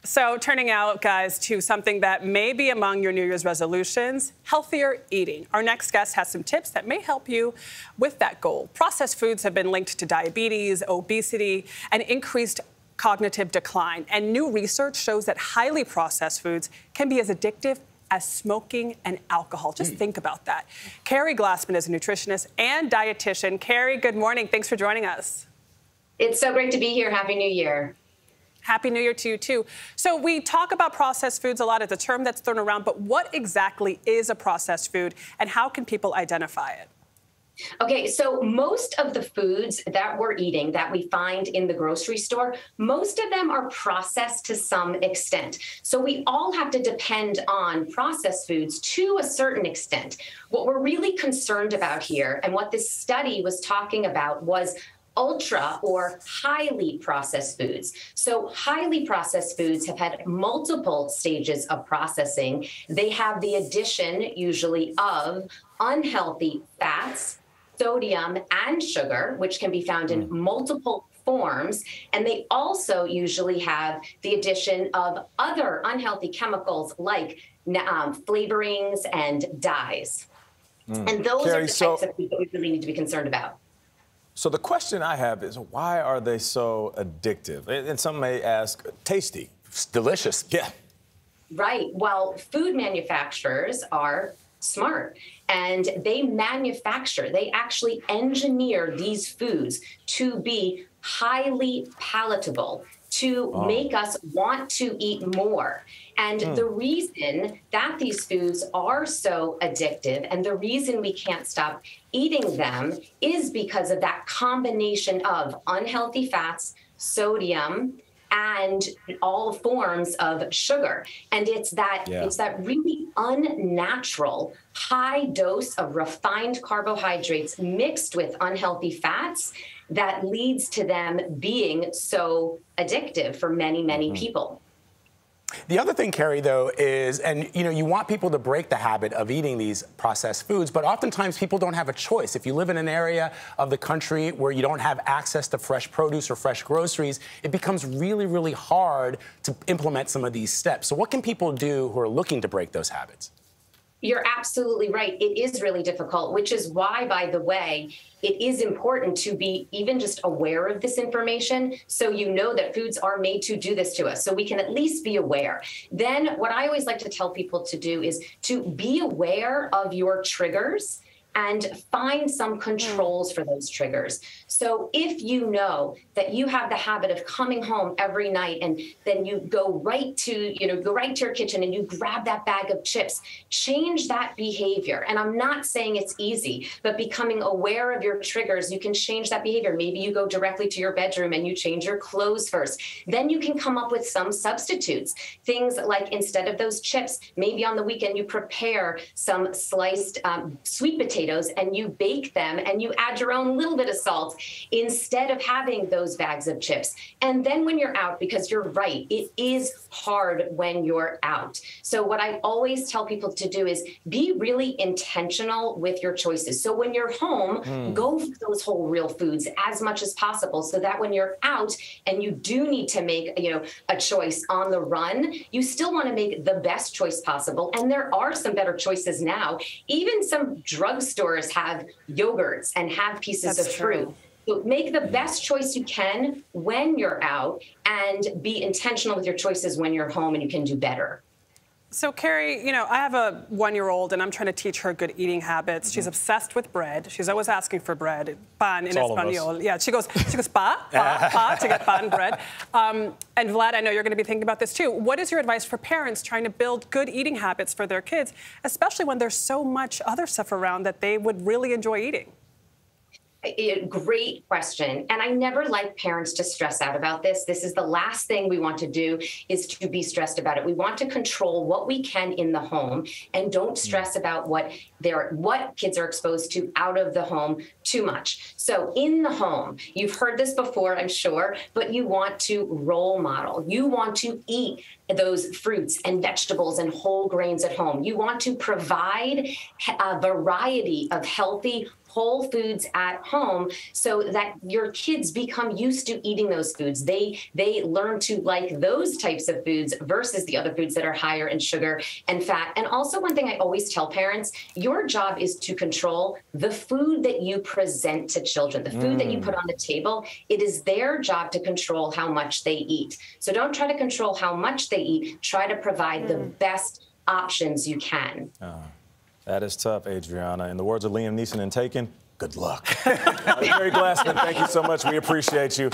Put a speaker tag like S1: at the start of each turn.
S1: So turning out, guys, to something that may be among your New Year's resolutions, healthier eating. Our next guest has some tips that may help you with that goal. Processed foods have been linked to diabetes, obesity, and increased cognitive decline. And new research shows that highly processed foods can be as addictive as smoking and alcohol. Just think about that. Keri Glassman is a nutritionist and dietitian. Keri, good morning. Thanks for joining us.
S2: It's so great to be here. Happy New Year.
S1: Happy New Year to you, too. So we talk about processed foods a lot. It's a term that's thrown around, but what exactly is a processed food, and how can people identify it?
S2: Okay, so most of the foods that we're eating that we find in the grocery store, most of them are processed to some extent. So we all have to depend on processed foods to a certain extent. What we're really concerned about here, and what this study was talking about, was ultra or highly processed foods. So highly processed foods have had multiple stages of processing. They have the addition usually of unhealthy fats, sodium, and sugar, which can be found in multiple forms. And they also usually have the addition of other unhealthy chemicals like flavorings and dyes. And those
S3: Keri,
S2: are the types of foods that we really need to be concerned about.
S3: So the question I have is, why are they so addictive? And some may ask, tasty. It's delicious. Yeah.
S2: Right. Well, food manufacturers are smart, and they actually engineer these foods to be highly palatable, to make us want to eat more. And the reason that these foods are so addictive and the reason we can't stop eating them is because of that combination of unhealthy fats, sodium, and all forms of sugar. And it's that really unnatural high dose of refined carbohydrates mixed with unhealthy fats that leads to them being so addictive for many, many people.
S4: The other thing, Keri, though, is, and you want people to break the habit of eating these processed foods, but oftentimes people don't have a choice. If you live in an area of the country where you don't have access to fresh produce or fresh groceries, it becomes really, really hard to implement some of these steps. So what can people do who are looking to break those habits?
S2: You're absolutely right. It is really difficult, which is why, by the way, it is important to be even just aware of this information so you know that foods are made to do this to us, so we can at least be aware. Then what I always like to tell people to do is to be aware of your triggers and find some controls for those triggers. So if you know that you have the habit of coming home every night and then you go right to your kitchen and you grab that bag of chips, change that behavior. And I'm not saying it's easy, but becoming aware of your triggers, you can change that behavior. Maybe you go directly to your bedroom and you change your clothes first. Then you can come up with some substitutes. Things like, instead of those chips, maybe on the weekend you prepare some sliced sweet potatoes and you bake them and you add your own little bit of salt instead of having those bags of chips. And then when you're out, because you're right, it is hard when you're out. So what I always tell people to do is be really intentional with your choices. So when you're home, go for those whole real foods as much as possible so that when you're out and you do need to make a choice on the run, you still want to make the best choice possible. And there are some better choices now. Even some drugstores have yogurts and have pieces of fruit. So make the best choice you can when you're out and be intentional with your choices when you're home, and you can do better.
S1: So, Keri, I have a 1-year-old, and I'm trying to teach her good eating habits. She's obsessed with bread. She's always asking for bread, pan in Espanol. Yeah, she goes, pa, to get pan bread. And Vlad, I know you're going to be thinking about this too. What is your advice for parents trying to build good eating habits for their kids, especially when there's so much other stuff around that they would really enjoy eating?
S2: Great question. And I never like parents to stress out about this. This is the last thing we want to do, is to be stressed about it. We want to control what we can in the home and don't stress about what kids are exposed to out of the home too much. So in the home, you've heard this before, I'm sure, but you want to role model. You want to eat those fruits and vegetables and whole grains at home. You want to provide a variety of healthy, whole foods at home so that your kids become used to eating those foods. They learn to like those types of foods versus the other foods that are higher in sugar and fat. And also one thing I always tell parents, your job is to control the food that you present to children, the food that you put on the table. It is their job to control how much they eat. So don't try to control how much they eat. Try to provide the best options you can.
S3: That is tough, Adriana. In the words of Liam Neeson in Taken, good luck. Keri Glassman, thank you so much. We appreciate you.